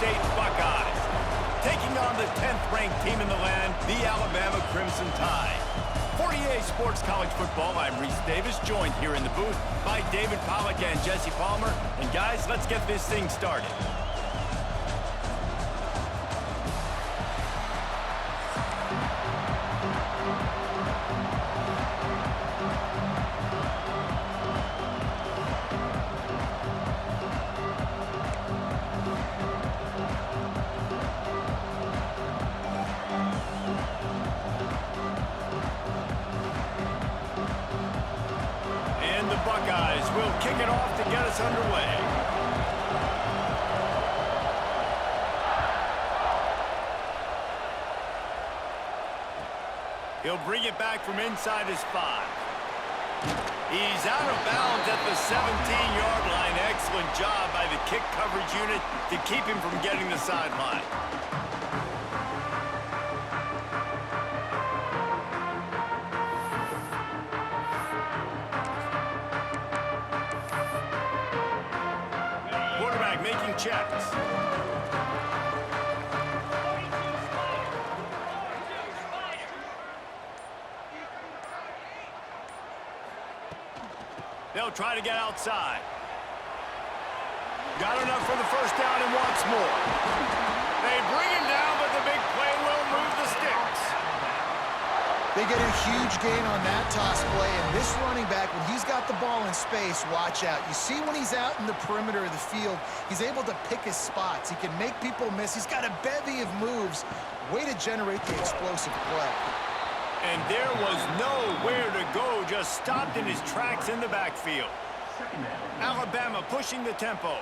State Buckeyes, taking on the 10th-ranked team in the land, the Alabama Crimson Tide. For EA Sports College Football, I'm Reese Davis, joined here in the booth by David Pollack and Jesse Palmer. And guys, let's get this thing started. The Buckeyes will kick it off to get us underway. He'll bring it back from inside his 5. He's out of bounds at the 17-yard line. Excellent job by the kick coverage unit to keep him from getting the sideline. Making checks. They'll try to get outside. Got enough for the first down and wants more. They bring him down, but the big play will move the sticks. They get a huge gain on that toss play, and this running back, when he's got the ball in space, watch out. You see when he's out in the perimeter of the field, he's able to pick his spots. He can make people miss. He's got a bevy of moves. Way to generate the explosive play. And there was nowhere to go, just stopped in his tracks in the backfield. Alabama pushing the tempo.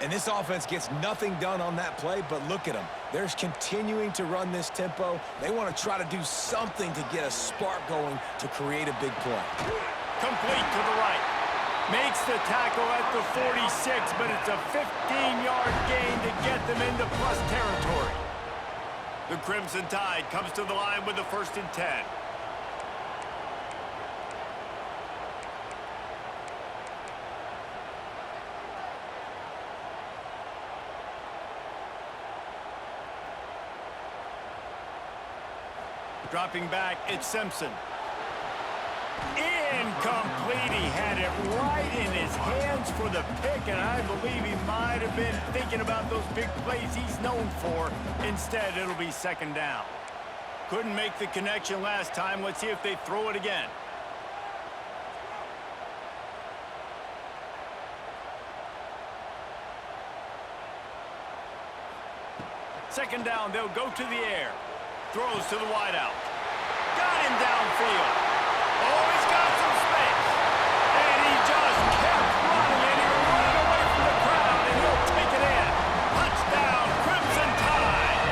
And this offense gets nothing done on that play, but look at them. They're continuing to run this tempo. They want to try to do something to get a spark going to create a big play. Complete to the right. Makes the tackle at the 46, but it's a 15-yard gain to get them into plus territory. The Crimson Tide comes to the line with the 1st and 10. Dropping back, it's Simpson. Incomplete. He had it right in his hands for the pick, and I believe he might have been thinking about those big plays he's known for. Instead, it'll be 2nd down. Couldn't make the connection last time. Let's see if they throw it again. Second down, they'll go to the air. Throws to the wideout. Got him downfield. Oh, he's got some space. And he just kept running, and he'll run away from the crowd, and he'll take it in. Touchdown, Crimson Tide.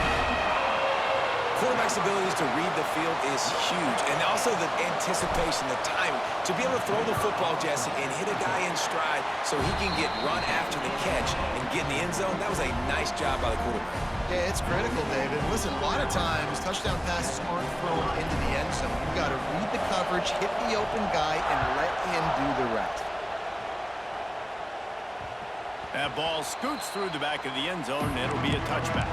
Quarterback's abilities to read the field is huge, and also the anticipation, the timing. To be able to throw the football, Jesse, and hit a guy in stride so he can get run after the catch and get in the end zone, that was a nice job by the quarterback. Yeah, it's critical, David. Listen, a lot of times, touchdown passes aren't thrown into the end zone. You've got to read the coverage, hit the open guy, and let him do the rest. That ball scoots through the back of the end zone, and it'll be a touchback.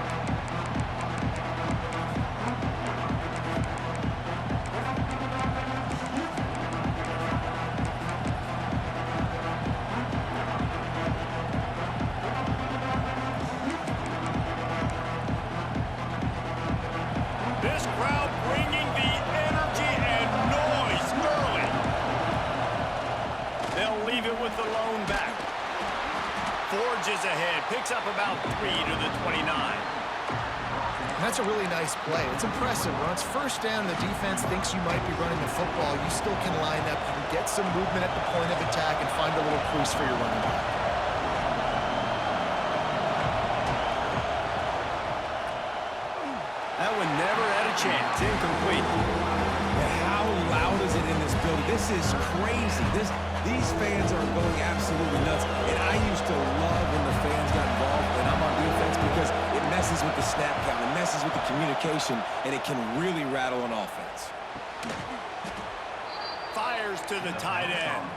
This crowd bringing the energy and noise early. They'll leave it with the lone back. Forges ahead, picks up about 3 to the 29. And that's a really nice play. It's impressive. When it's 1st down and the defense thinks you might be running the football, you still can line up. You can get some movement at the point of attack and find a little crease for your running back. That one never had a chance. Incomplete. How loud is it in this building? This is crazy. These fans are going absolutely nuts. And I used to love when the fans got involved and I'm on defense because it messes with the snap count, it messes with the communication, and it can really rattle an offense. Fires to the tight end.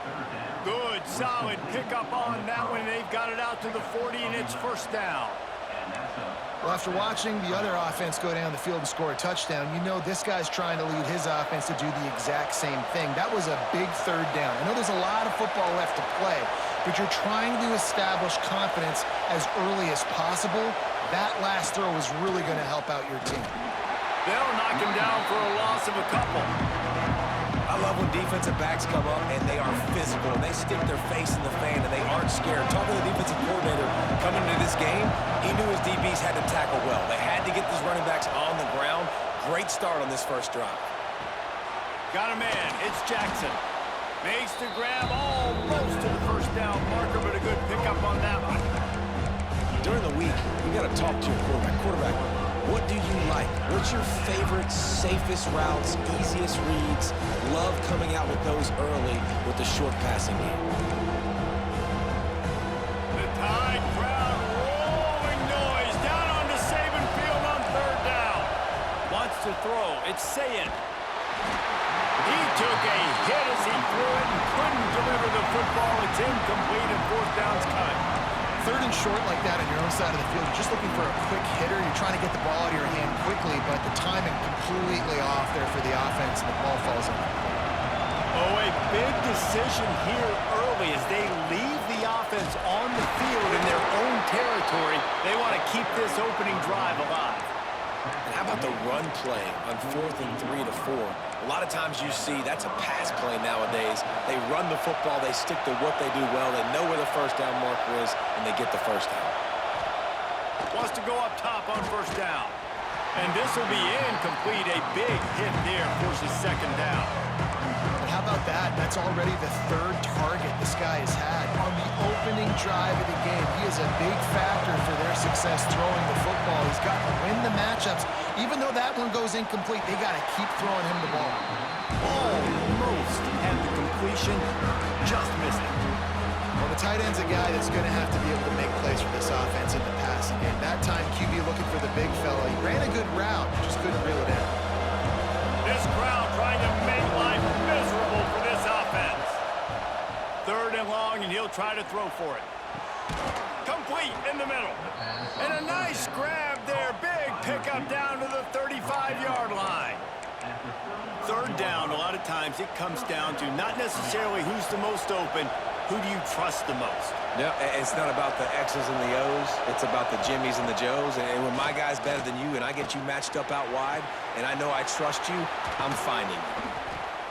Good, solid pickup on that one. They've got it out to the 40, and it's 1st down. Well, after watching the other offense go down the field and score a touchdown, you know this guy's trying to lead his offense to do the exact same thing. That was a big third down. I know there's a lot of football left to play, but you're trying to establish confidence as early as possible. That last throw is really going to help out your team. They'll knock him down for a loss of a couple. I love when defensive backs come up and they are physical and they stick their face in the fan and they aren't scared. Talking to the defensive coordinator coming into this game, he knew his DBs had to tackle well. They had to get these running backs on the ground. Great start on this first drive. Got a man. It's Jackson. Makes the grab almost to the first down marker, but a good pickup on that one. During the week, you got to talk to your quarterback. What do you like? What's your favorite, safest routes, easiest reads? Love coming out with those early with the short passing game. The Tide crowd rolling noise down onto Saban Field on third down. Wants to throw. It's Sayin. He took a hit as he threw it and couldn't deliver the football. It's incomplete and fourth down's cut. Third and short like that on your own side of the field, you're just looking for a quick hitter. You're trying to get the ball out of your hand quickly, but the timing completely off there for the offense, and the ball falls in. Oh, a big decision here early as they leave the offense on the field in their own territory. They want to keep this opening drive alive. And how about the run play on 4th and 3 to 4? A lot of times you see that's a pass play nowadays. They run the football, they stick to what they do well, they know where the first down marker is, and they get the first down. Wants to go up top on first down. And this will be incomplete. A big hit there forces second down. But how about that? That's already the third target this guy has had on the opening drive of the game. He is a big factor for their success throwing the football. He's got to win the matchups. Even though that one goes incomplete, they got to keep throwing him the ball. Almost had the completion, just missed it. Well, the tight end's a guy that's going to have to be able to make plays for this offense in the passing game. That time, QB looking for the big fella. He ran a good route, just couldn't reel it in. This crowd trying to make life miserable for this offense. Third and long, and he'll try to throw for it. Complete in the middle. And a nice grab there. Big pickup down to the 35-yard line. Third down, a lot of times it comes down to not necessarily who's the most open, who do you trust the most? No, it's not about the X's and the O's. It's about the Jimmies and the Joes. And when my guy's better than you and I get you matched up out wide and I know I trust you, I'm finding you.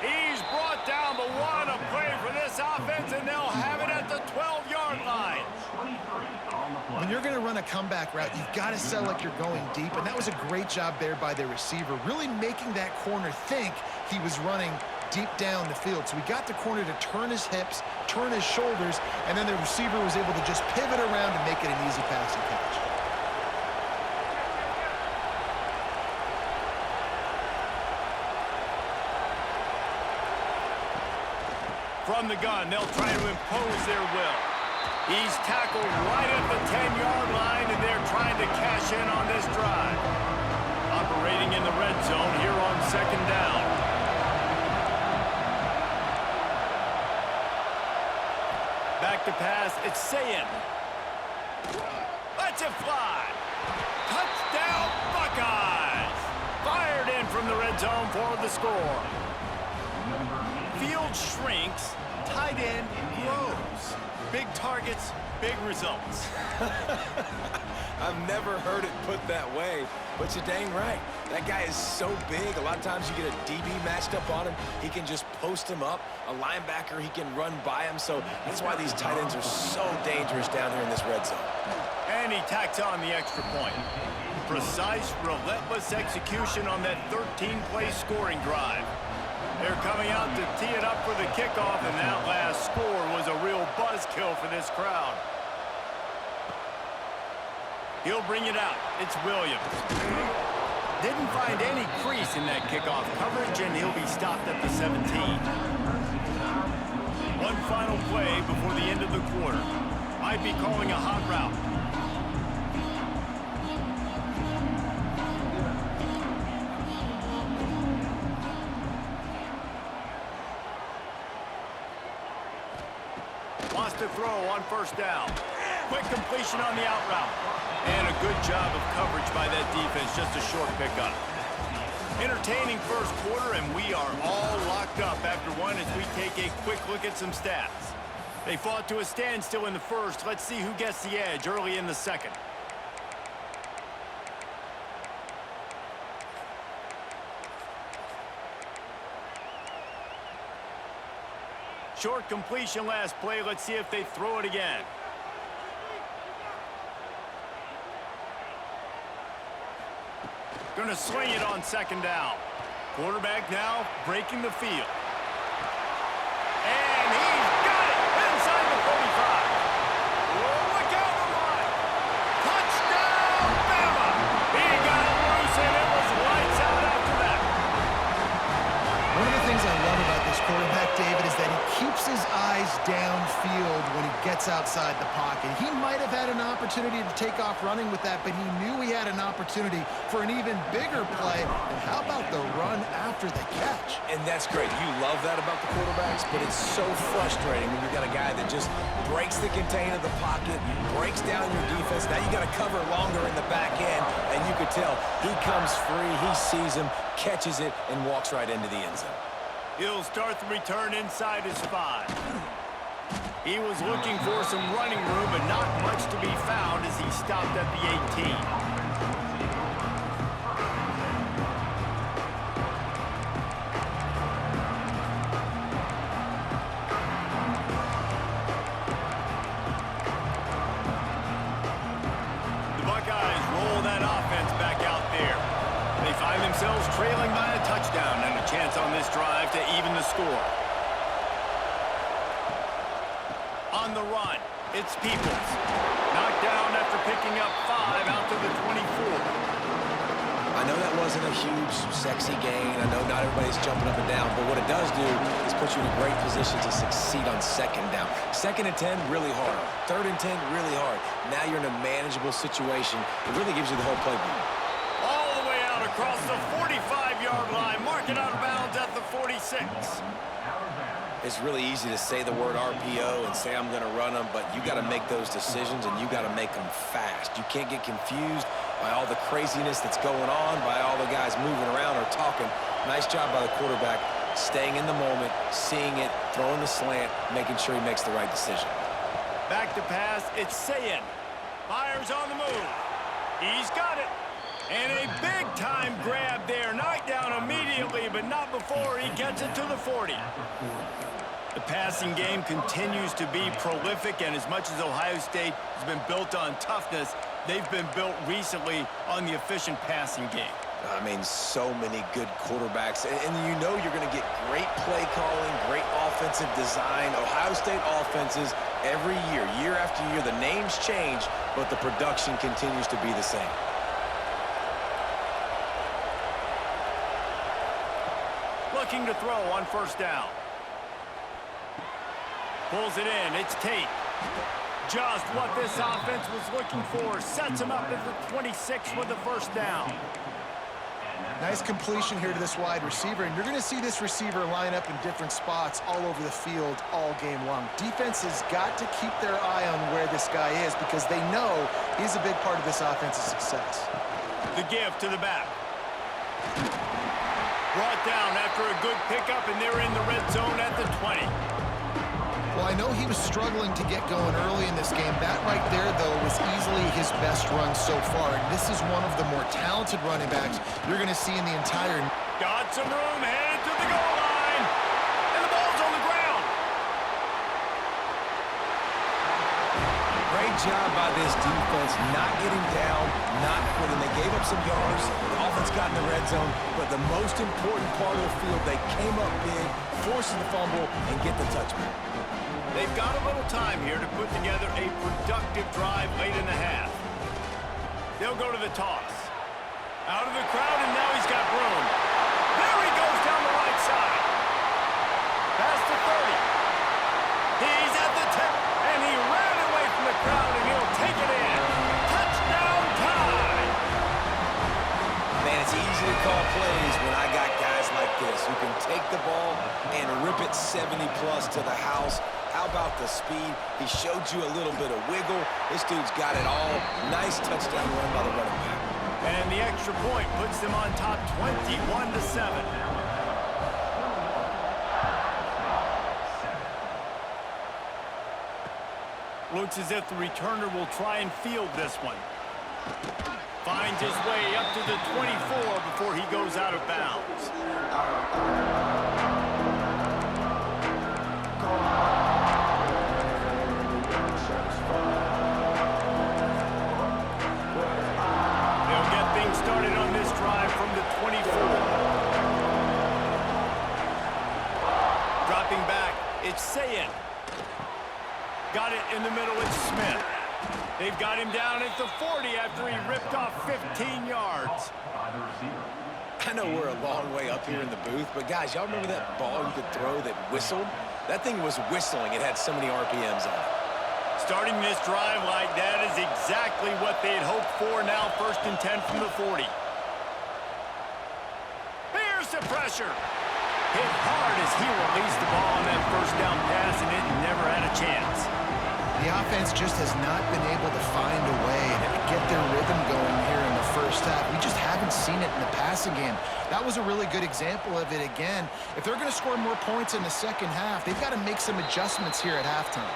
He's brought down, but what a play for this offense, and they'll have it at the 12-yard line. When you're going to run a comeback route, you've got to sell like you're going deep, and that was a great job there by the receiver, really making that corner think he was running deep down the field. So we got the corner to turn his hips, turn his shoulders, and then the receiver was able to just pivot around and make it an easy pass and catch. From the gun, they'll try to impose their will. He's tackled right at the 10-yard line, and they're trying to cash in on this drive. Operating in the red zone here on second down. Back to pass, it's Sayin. Lets it fly. Touchdown, Buckeyes! Fired in from the red zone for the score. Field shrinks, tight end grows. Big targets, big results. I've never heard it put that way, but you're dang right. That guy is so big. A lot of times you get a DB matched up on him. He can just post him up. A linebacker, he can run by him. So that's why these tight ends are so dangerous down here in this red zone. And he tacks on the extra point. Precise, relentless execution on that 13-play scoring drive. They're coming out to tee it up for the kickoff, and that last score was a real buzzkill for this crowd. He'll bring it out. It's Williams. Didn't find any crease in that kickoff coverage, and he'll be stopped at the 17. One final play before the end of the quarter. Might be calling a hot route. Wants to throw on first down. Quick completion on the out route. And a good job of coverage defense, just a short pickup. Entertaining first quarter, and we are all locked up after one as we take a quick look at some stats. They fought to a standstill in the first. Let's see who gets the edge early in the second. Short completion last play. Let's see if they throw it again. Gonna sling it on second down. Quarterback now breaking the field. And he's got it inside the 45. Oh, look out the line. Touchdown, Bama. He got it loose, and it was lights out after that. One of the things I love about this quarterback, David, is that he keeps his eyes downfield when he gets outside the pocket. He might have had an opportunity to take off running with that, but he knew he had an opportunity for an even bigger play. And how about the run after the catch? And that's great. You love that about the quarterbacks, but it's so frustrating when you've got a guy that just breaks the contain of the pocket, breaks down your defense. Now you got to cover longer in the back end, and you could tell he comes free, he sees him, catches it, and walks right into the end zone. He'll start the return inside his 5. He was looking for some running room, but not much to be found as he stopped at the 18. The Buckeyes roll that offense back out there. They find themselves trailing by a touchdown and a chance on this drive to even the score. On the run, it's Peoples. Knocked down after picking up 5 out to the 24. I know that wasn't a huge, sexy gain. I know not everybody's jumping up and down, but what it does do is put you in a great position to succeed on second down. 2nd and 10, really hard. 3rd and 10, really hard. Now you're in a manageable situation. It really gives you the whole playbook. All the way out across the 45-yard line. Mark it out of bounds at the 46. It's really easy to say the word RPO and say I'm going to run them, but you got to make those decisions, and you got to make them fast. You can't get confused by all the craziness that's going on, by all the guys moving around or talking. Nice job by the quarterback, staying in the moment, seeing it, throwing the slant, making sure he makes the right decision. Back to pass, it's Sayin. Fires on the move. He's got it. And a big-time grab there. Knocked down immediately, but not before he gets it to the 40. The passing game continues to be prolific, and as much as Ohio State has been built on toughness, they've been built recently on the efficient passing game. I mean, so many good quarterbacks, and you know you're going to get great play calling, great offensive design. Ohio State offenses every year, year after year, the names change, but the production continues to be the same. Looking to throw on first down. Pulls it in. It's Tate. Just what this offense was looking for. Sets him up at the 26 with the first down. Nice completion here to this wide receiver, and you're going to see this receiver line up in different spots all over the field all game long. Defense has got to keep their eye on where this guy is because they know he's a big part of this offense's success. The give to the back. Brought down after a good pickup, and they're in the red zone at the 20. Well, I know he was struggling to get going early in this game. That right there, though, was easily his best run so far. And this is one of the more talented running backs you're going to see in the entire... Got some room, headed to the goal line. And the ball's on the ground. Great job by this defense, not getting down, not quitting. They gave up some yards. The offense got in the red zone. But the most important part of the field, they came up big, forcing the fumble, and get the touchback. They've got a little time here to put together a productive drive late in the half. They'll go to the toss. Out of the crowd, and now he's got room. There he goes down the right side. Past the 30. He's at the 10, and he ran away from the crowd, and he'll take it in. Touchdown time! Man, it's easy to call plays when I got guys like this who can take the ball and rip it 70-plus to the house. How about the speed? He showed you a little bit of wiggle. This dude's got it all. Nice touchdown run by the running back. And the extra point puts them on top 21-7. Looks as if the returner will try and field this one. Finds his way up to the 24 before he goes out of bounds. They'll get things started on this drive from the 24. Dropping back, it's Sayin. Got it in the middle, it's Smith. They've got him down at the 40 after he ripped off 15 yards. I know we're a long way up here in the booth, but guys, y'all remember that ball you could throw that whistled? That thing was whistling. It had so many RPMs on it. Starting this drive like that is exactly what they had hoped for. Now 1st and 10 from the 40. Here's the pressure. Hit hard as he released the ball on that 1st down pass, and it never had a chance. The offense just has not been able to find a way to get their rhythm going here in the 1st half. We just haven't seen it in the passing game. That was a really good example of it again. If they're going to score more points in the 2nd half, they've got to make some adjustments here at halftime.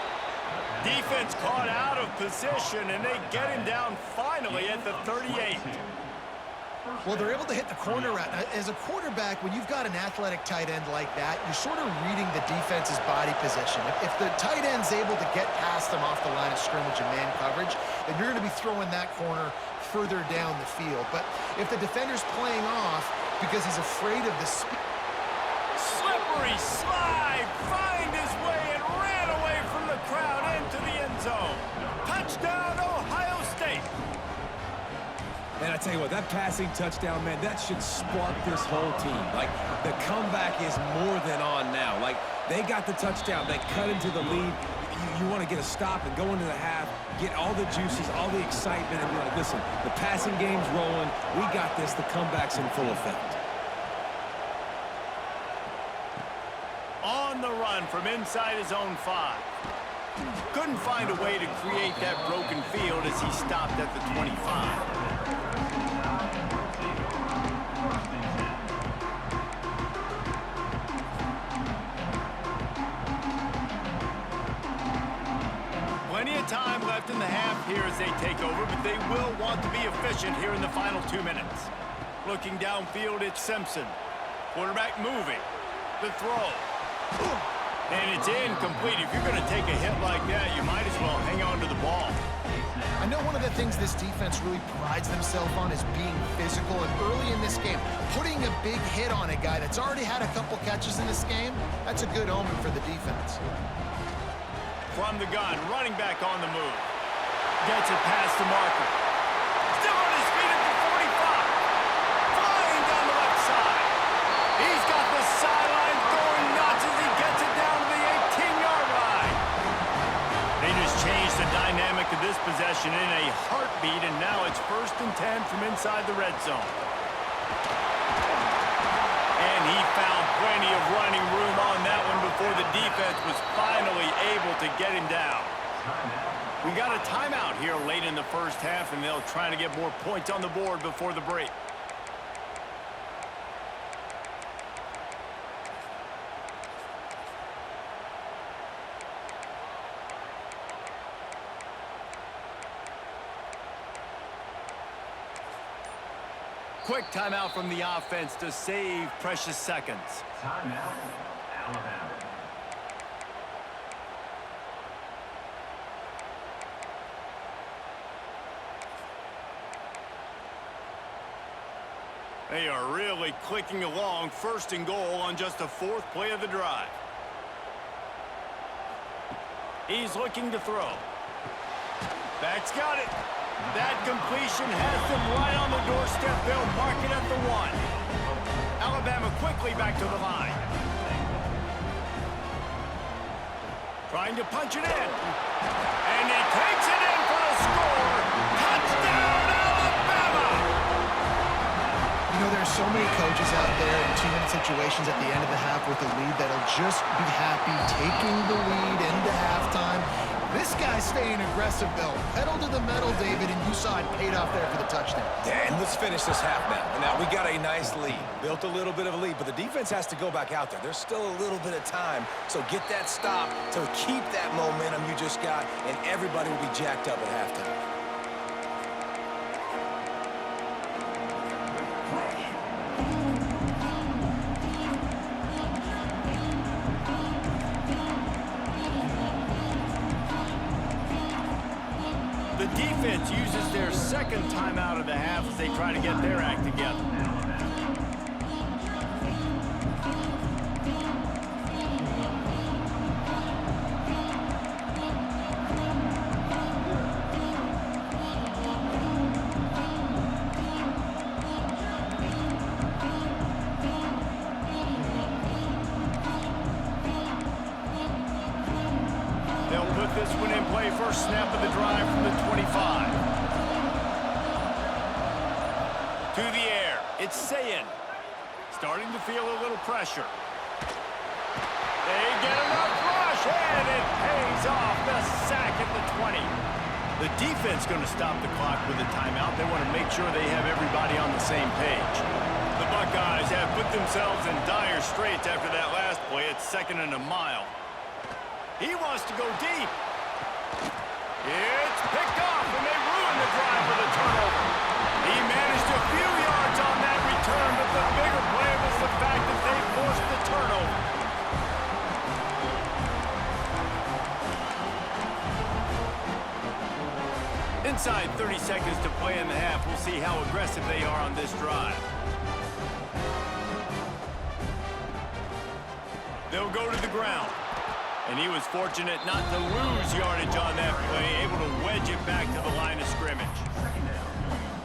Defense caught out of position, and they get him down finally at the 38. Well, they're able to hit the corner route. As a quarterback, when you've got an athletic tight end like that, you're sort of reading the defense's body position. If the tight end's able to get past them off the line of scrimmage and man coverage, then you're going to be throwing that corner further down the field. But if the defender's playing off because he's afraid of the speed... Slippery slide, find his way and ran away from the crowd into the end zone. Touchdown, Ohio State. And I tell you what, that passing touchdown, man, that should spark this whole team. Like, the comeback is more than on now. Like, they got the touchdown. They cut into the lead. You want to get a stop and go into the half, get all the juices, all the excitement, and be like, listen, the passing game's rolling. We got this. The comeback's in full effect. On the run from inside his own 5. Couldn't find a way to create that broken field as he stopped at the 25. Plenty of time left in the half here as they take over, but they will want to be efficient here in the final 2 minutes. Looking downfield, it's Simpson. Quarterback moving. The throw. And it's incomplete. If you're going to take a hit like that, you might as well hang on to the ball. I know one of the things this defense really prides themselves on is being physical, and early in this game, putting a big hit on a guy that's already had a couple catches in this game, that's a good omen for the defense. From the gun, running back on the move. Gets it past the marker. Still on his feet at the 45. Flying down the left side. He's got the sideline going nuts as he gets it down to the 18-yard line. They just changed the dynamic of this possession in a heartbeat, and now it's 1st and 10 from inside the red zone. And he found plenty of running room on that one before the defense was finally able to get him down. We got a timeout here late in the 1st half, and they'll try to get more points on the board before the break. Quick timeout from the offense to save precious seconds. Timeout, Alabama. They are really clicking along. 1st and goal on just the 4th play of the drive. He's looking to throw. Back's got it. That completion has them right on the doorstep. They'll mark it at the 1. Alabama quickly back to the line. Trying to punch it in. And he takes it in for the score. Touchdown, Alabama! You know, there's so many coaches out there in 2-minute situations at the end of the half with a lead that'll just be happy taking the lead into halftime. This guy's staying aggressive, though. Pedal to the metal, David, and you saw it paid off there for the touchdown. And let's finish this half now. And now we got a nice lead. Built a little bit of a lead, but the defense has to go back out there. There's still a little bit of time. So get that stop to keep that momentum you just got, and everybody will be jacked up at halftime. The defense uses their second timeout of the half as they try to get their act together. They'll put this one in play. First snap of the drive from the 25. To the air. It's Sayin. Starting to feel a little pressure. They get enough rush, and it pays off. The sack at the 20. The defense going to stop the clock with a timeout. They want to make sure they have everybody on the same page. The Buckeyes have put themselves in dire straits after that last play. It's 2nd and a mile. He wants to go deep. It's picked off, and they ruin the drive with a turnover. He managed a few yards on that return, but the bigger play was the fact that they forced the turnover. Inside 30 seconds to play in the half. We'll see how aggressive they are on this drive. They'll go to the ground. And he was fortunate not to lose yardage on that play, able to wedge it back to the line of scrimmage.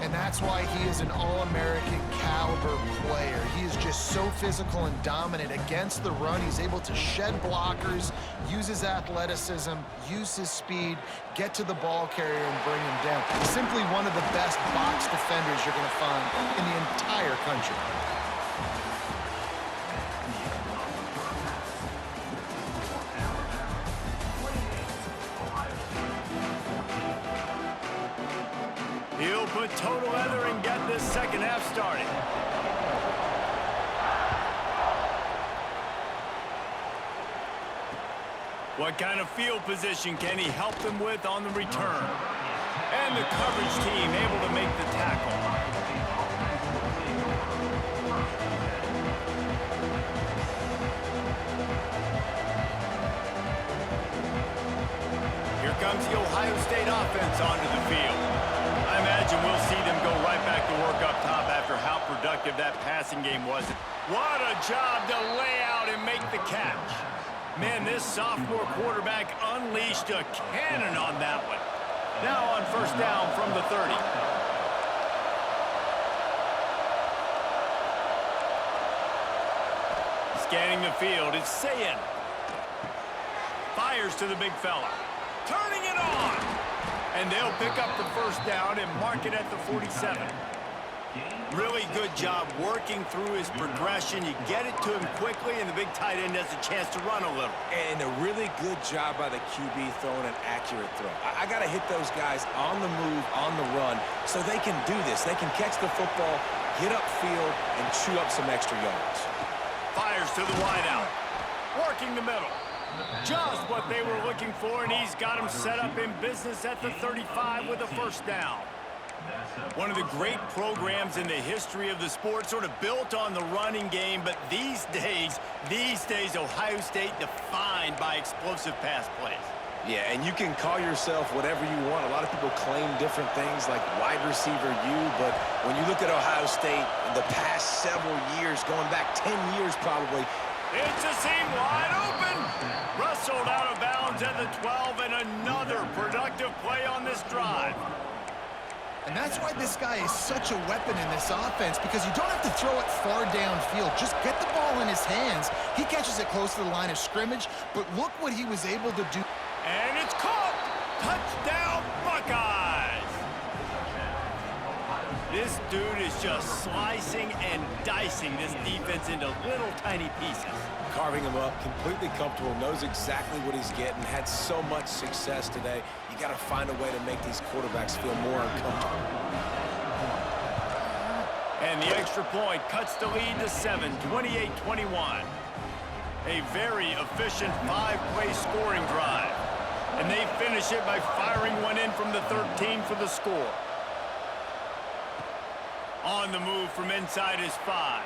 And that's why he is an All-American caliber player. He is just so physical and dominant against the run. He's able to shed blockers, use his athleticism, use his speed, get to the ball carrier and bring him down. He's simply one of the best box defenders you're going to find in the entire country. He'll put total leather and get this second half started. What kind of field position can he help them with on the return? And the coverage team able to make the tackle. Here comes the Ohio State offense onto the field. I imagine we'll see them go right back to work up top after how productive that passing game was. What a job to lay out and make the catch. Man, this sophomore quarterback unleashed a cannon on that one. Now on first down from the 30. Scanning the field, it's Sayin. Fires to the big fella. Turning it on! And they'll pick up the first down and mark it at the 47. Really good job working through his progression. You get it to him quickly, and the big tight end has a chance to run a little. And a really good job by the QB throwing an accurate throw. I got to hit those guys on the move, on the run, so they can do this. They can catch the football, get upfield, and chew up some extra yards. Fires to the wideout. Working the middle. Just what they were looking for, and he's got him set up in business at the 35 with a first down. One of the great programs in the history of the sport, sort of built on the running game, but these days, Ohio State defined by explosive pass plays. Yeah, and you can call yourself whatever you want. A lot of people claim different things like wide receiver U, but when you look at Ohio State in the past several years, going back 10 years probably, it's a seam wide open. Wrestled out of bounds at the 12, and another productive play on this drive. And that's why this guy is such a weapon in this offense, because you don't have to throw it far downfield. Just get the ball in his hands. He catches it close to the line of scrimmage, but look what he was able to do. And it's caught. Touchdown, Buckeyes. This dude is just slicing and dicing this defense into little tiny pieces. Carving him up, completely comfortable, knows exactly what he's getting, had so much success today. You got to find a way to make these quarterbacks feel more uncomfortable. And the extra point cuts the lead to 7, 28-21. A very efficient 5-play scoring drive. And they finish it by firing one in from the 13 for the score. On the move from inside his 5.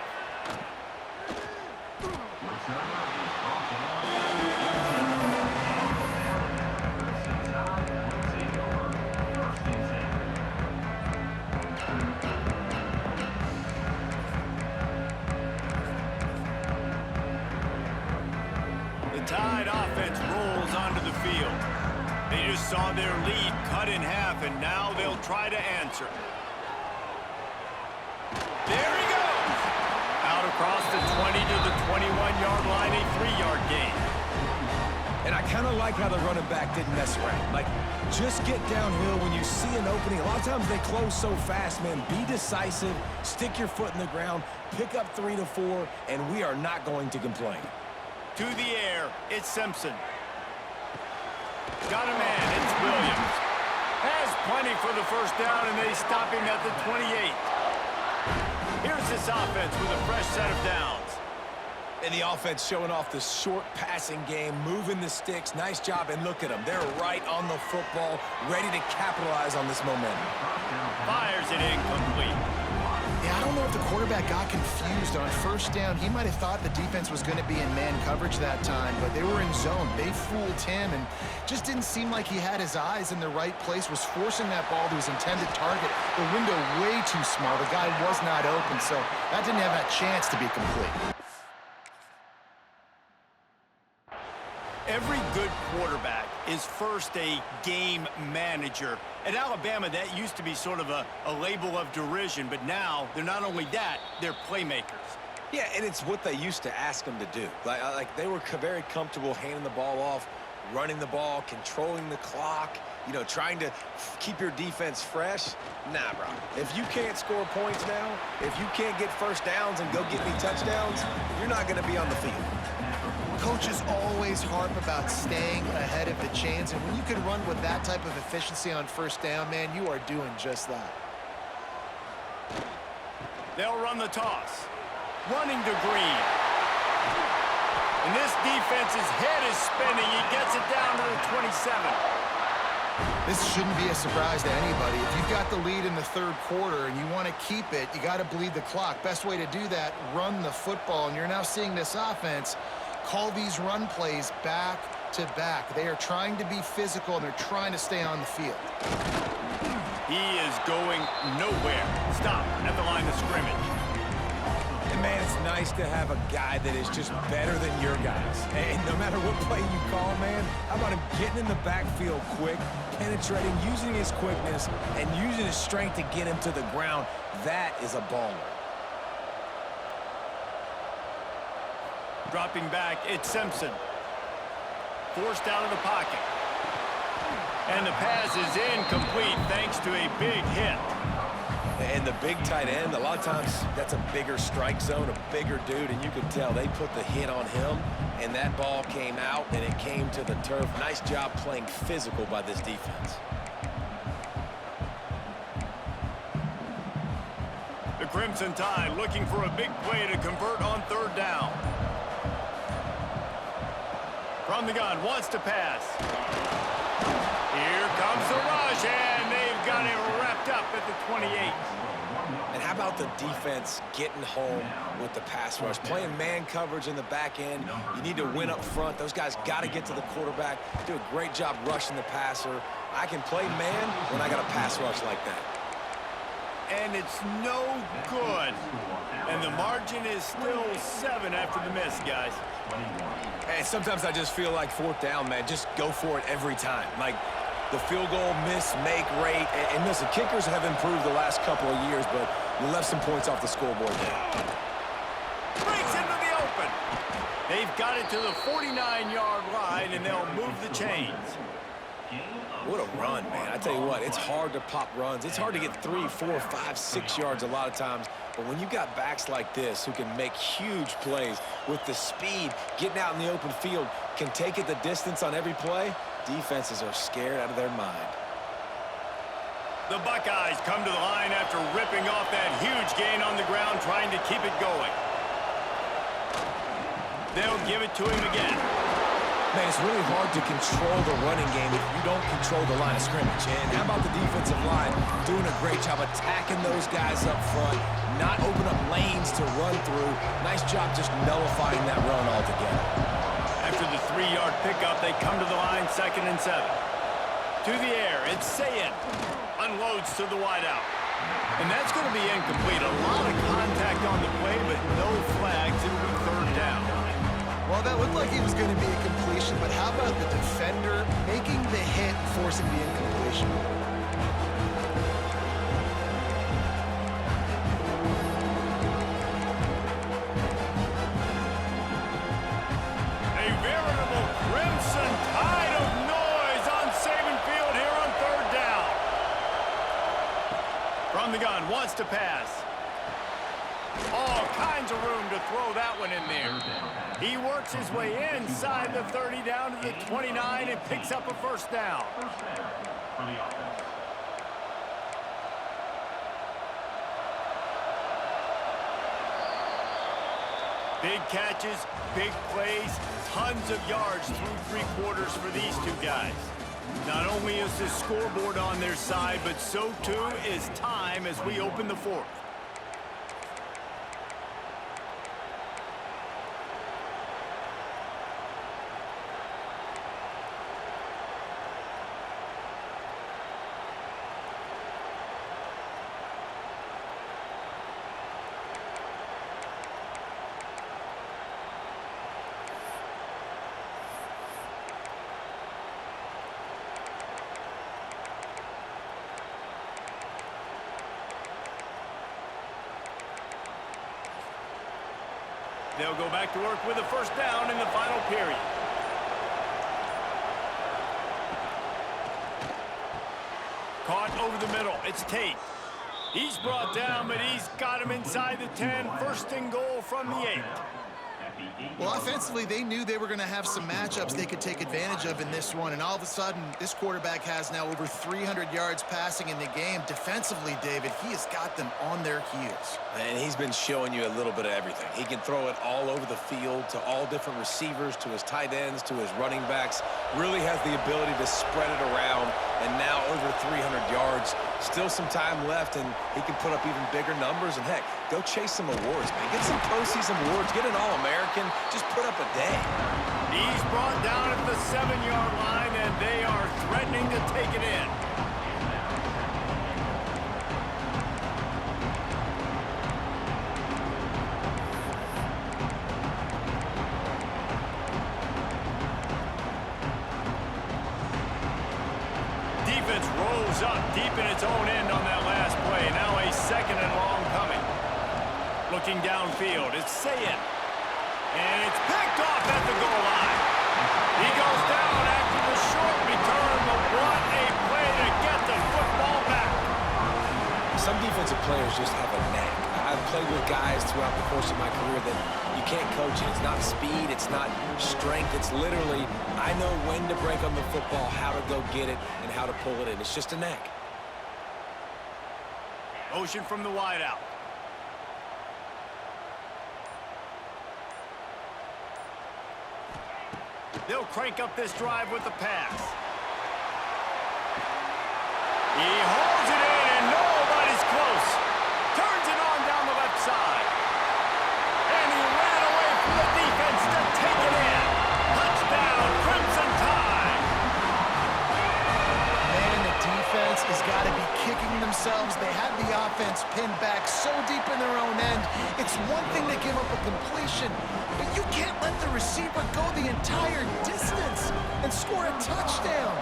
The Tide offense rolls onto the field. They just saw their lead cut in half, and now they'll try to answer. There he goes! Out across the 20 to the 21-yard line, a 3-yard gain. And I kind of like how the running back didn't mess around. Like, just get downhill when you see an opening. A lot of times they close so fast, man. Be decisive, stick your foot in the ground, pick up 3 to 4, and we are not going to complain. To the air, it's Simpson. Got a man, it's Williams. Has plenty for the first down, and they stop him at the 28. Here's this offense with a fresh set of downs. And the offense showing off the short passing game, moving the sticks. Nice job, and look at them. They're right on the football, ready to capitalize on this momentum. Fires it incomplete. Yeah, I don't know if the quarterback got confused on first down. He might have thought the defense was going to be in man coverage that time, but they were in zone. They fooled him, and just didn't seem like he had his eyes in the right place, was forcing that ball to his intended target. The window way too small. The guy was not open, so that didn't have that chance to be complete. Every good quarterback is first a game manager. At Alabama, that used to be sort of a label of derision, but now they're not only that, they're playmakers. Yeah, and it's what they used to ask them to do. Like they were very comfortable handing the ball off, running the ball, controlling the clock, you know, trying to keep your defense fresh. Nah, bro. If you can't score points now, if you can't get first downs and go get me touchdowns, you're not going to be on the field. Coaches always harp about staying ahead of the chains, and when you can run with that type of efficiency on first down, man, you are doing just that. They'll run the toss. Running to Green. And this defense's head is spinning. He gets it down to the 27. This shouldn't be a surprise to anybody. If you've got the lead in the third quarter and you want to keep it, you got to bleed the clock. Best way to do that, run the football. And you're now seeing this offense call these run plays back to back. They are trying to be physical, and they're trying to stay on the field. He is going nowhere. Stop at the line of scrimmage. And, man, it's nice to have a guy that is just better than your guys. And no matter what play you call, man, how about him getting in the backfield quick, penetrating, using his quickness, and using his strength to get him to the ground. That is a baller. Dropping back, it's Simpson. Forced out of the pocket. And the pass is incomplete thanks to a big hit. And the big tight end, a lot of times that's a bigger strike zone, a bigger dude, and you can tell they put the hit on him, and that ball came out, and it came to the turf. Nice job playing physical by this defense. The Crimson Tide looking for a big play to convert on third down. From the gun, wants to pass. Here comes the rush, and they've got it wrapped up at the 28. And how about the defense getting home with the pass rush? Playing man coverage in the back end. You need to win up front. Those guys got to get to the quarterback. Do a great job rushing the passer. I can play man when I got a pass rush like that. And it's no good. And the margin is still 7 after the miss, guys. And sometimes I just feel like fourth down, man. Just go for it every time. Like the field goal miss-make rate. And listen, kickers have improved the last couple of years, but you left some points off the scoreboard there. Breaks into the open. They've got it to the 49-yard line, and they'll move the chains. What a run, man. I tell you what, it's hard to pop runs. It's hard to get 3, 4, 5, 6 yards a lot of times. But when you got backs like this who can make huge plays with the speed, getting out in the open field, can take it the distance on every play, defenses are scared out of their mind. The Buckeyes come to the line after ripping off that huge gain on the ground, trying to keep it going. They'll give it to him again. Man, it's really hard to control the running game if you don't control the line of scrimmage. And how about the defensive line doing a great job attacking those guys up front, not open up lanes to run through. Nice job just nullifying that run altogether. After the 3-yard pickup, they come to the line 2nd and 7. To the air, it's Sayin. Unloads to the wideout. And that's going to be incomplete. A lot of contact on the play, but no flags. It'll be 3rd down. Well, that looked like it was going to be a completion, but how about the defender making the hit and forcing the incompletion? A veritable crimson tide of noise on Saban Field here on 3rd down. From the gun, wants to pass. All kinds of room to throw that one in there. He works his way inside the 30 down to the 29 and picks up a 1st down. Big catches, big plays, tons of yards through 3 quarters for these two guys. Not only is the scoreboard on their side, but so too is time as we open the 4th. They'll go back to work with a 1st down in the final period. Caught over the middle. It's Tate. He's brought down, but he's got him inside the 10. 1st and goal from the 8. Well, offensively, they knew they were going to have some matchups they could take advantage of in this one, and all of a sudden, this quarterback has now over 300 yards passing in the game. Defensively, David, he has got them on their heels. And he's been showing you a little bit of everything. He can throw it all over the field to all different receivers, to his tight ends, to his running backs. Really has the ability to spread it around, and now over 300 yards. Still some time left, and he can put up even bigger numbers. And, heck, go chase some awards, man. Get some postseason awards. Get an All-American. Just put up a day. He's brought down at the 7-yard line, and they are threatening to take it in. Defense rolls up deep in its own end on that last play. Now a 2nd and long coming. Looking downfield, it's Sayin. And it's picked off at the goal line. He goes down after the short return, but what a play to get the football back. Some defensive players just have a knack. I've played with guys throughout the course of my career that you can't coach it. It's not speed, it's not strength. It's literally, I know when to break on the football, how to go get it, and how to pull it in. It's just a knack. Motion from the wideout. They'll crank up this drive with the pass. He holds it in, and nobody's close. Turns it on down the left side. And he ran away from the defense to take it in. Touchdown, Crimson Tide. Man, the defense has got to be kicking themselves. They had the offense pinned back so deep in their own end. It's one thing to give up a completion, but you can't let the receiver go the entire distance and score a touchdown.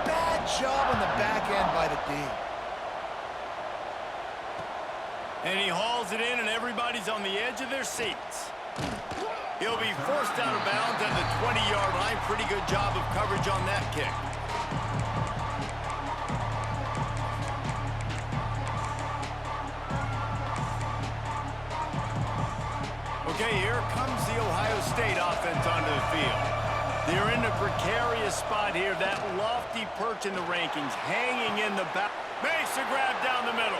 Bad job on the back end by the D. And he hauls it in, and everybody's on the edge of their seats. He'll be forced out of bounds at the 20-yard line. Pretty good job of coverage on that kick. Okay, here comes the Ohio State offense onto the field. They're in a precarious spot here. That lofty perch in the rankings, hanging in the back. Makes the grab down the middle.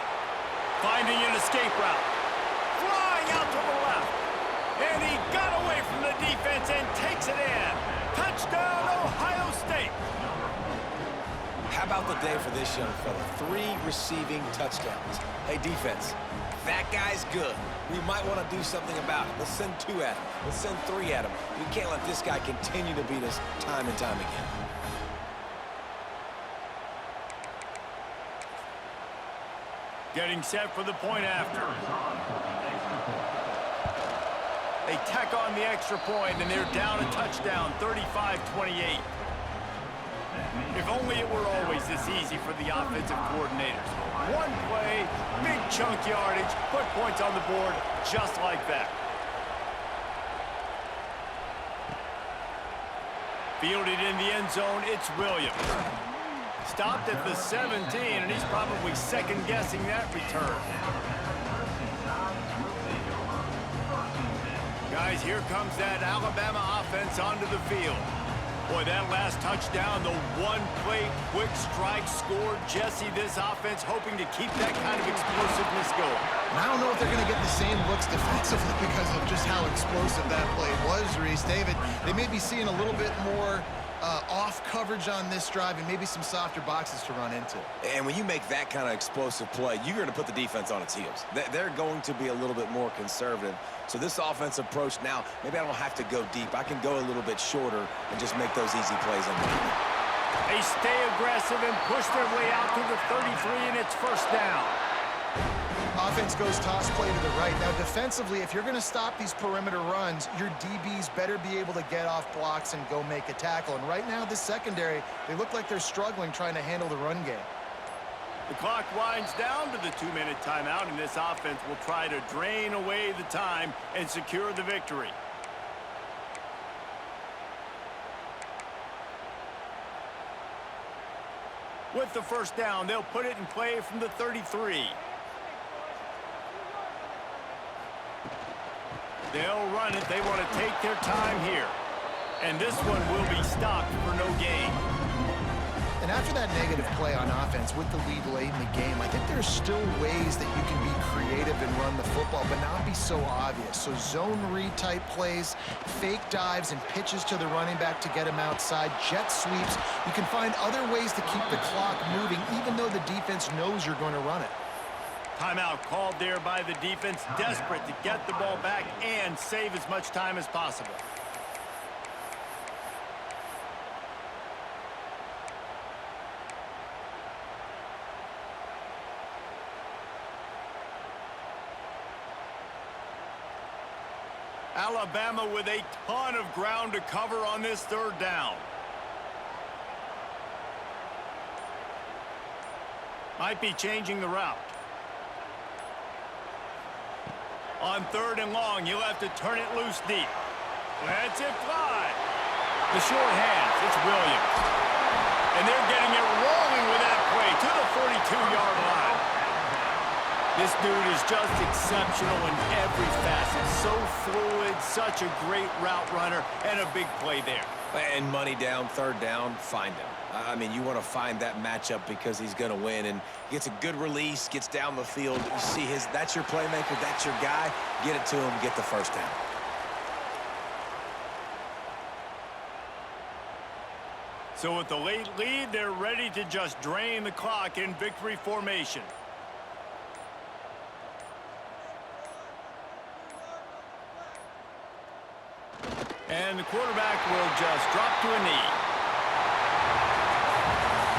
Finding an escape route. Flying out to the left. And he got away from the defense and takes it in. Touchdown, Ohio State. How about the day for this young fella? 3 receiving touchdowns. Hey, defense, that guy's good. We might want to do something about it. Let's send 2 at him. Let's send 3 at him. We can't let this guy continue to beat us time and time again. Getting set for the point after. They tack on the extra point, and they're down a touchdown, 35-28. If only it were always this easy for the offensive coordinators. One play, big chunk yardage, put points on the board just like that. Fielded in the end zone, it's Williams. Stopped at the 17, and he's probably second-guessing that return. Guys, here comes that Alabama offense onto the field. Boy, that last touchdown, the one-play quick strike score. Jesse, this offense hoping to keep that kind of explosiveness going. And I don't know if they're going to get the same looks defensively because of just how explosive that play was, Reese. David, they may be seeing a little bit more off coverage on this drive and maybe some softer boxes to run into. And when you make that kind of explosive play, you're going to put the defense on its heels. They're going to be a little bit more conservative. So this offensive approach now, maybe I don't have to go deep. I can go a little bit shorter and just make those easy plays underneath. They stay aggressive and push their way out to the 33, and it's first down. Offense goes toss play to the right. Now, defensively, if you're going to stop these perimeter runs, your DBs better be able to get off blocks and go make a tackle. And right now, this secondary, they look like they're struggling trying to handle the run game. The clock winds down to the 2-minute timeout, and this offense will try to drain away the time and secure the victory. With the first down, they'll put it in play from the 33. They'll run it. They want to take their time here. And this one will be stopped for no gain. And after that negative play on offense with the lead late in the game, I think there's still ways that you can be creative and run the football, but not be so obvious. So zone read type plays, fake dives, and pitches to the running back to get him outside, jet sweeps. You can find other ways to keep the clock moving, even though the defense knows you're going to run it. Timeout called there by the defense, desperate to get the ball back and save as much time as possible. Alabama with a ton of ground to cover on this third down. Might be changing the route. On 3rd and long, you'll have to turn it loose deep. Lets it fly. The short hands, it's Williams. And they're getting it rolling with that play to the 42-yard line. This dude is just exceptional in every facet. So fluid, such a great route runner, and a big play there. And money down, 3rd down, find him. I mean, you want to find that matchup because he's going to win, and gets a good release, gets down the field. You see that's your playmaker, that's your guy. Get it to him, get the first down. So with the late lead, they're ready to just drain the clock in victory formation. And the quarterback will just drop to a knee.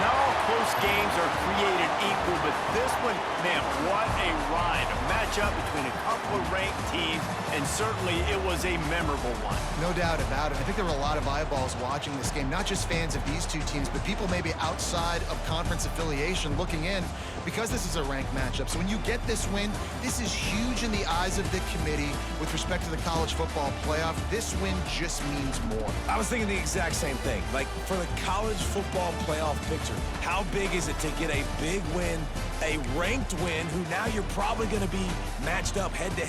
Not all close games are created equal, but this one, man, what a ride. A matchup between a couple of ranked teams, and certainly it was a memorable one. No doubt about it. I think there were a lot of eyeballs watching this game, not just fans of these two teams, but people maybe outside of conference affiliation looking in because this is a ranked matchup. So when you get this win, this is huge in the eyes of the committee with respect to the college football playoff. This win just means more. I was thinking the exact same thing. Like, for the college football playoff picture, how big is it to get a big win, a ranked win, who now you're probably going to be matched up head-to-head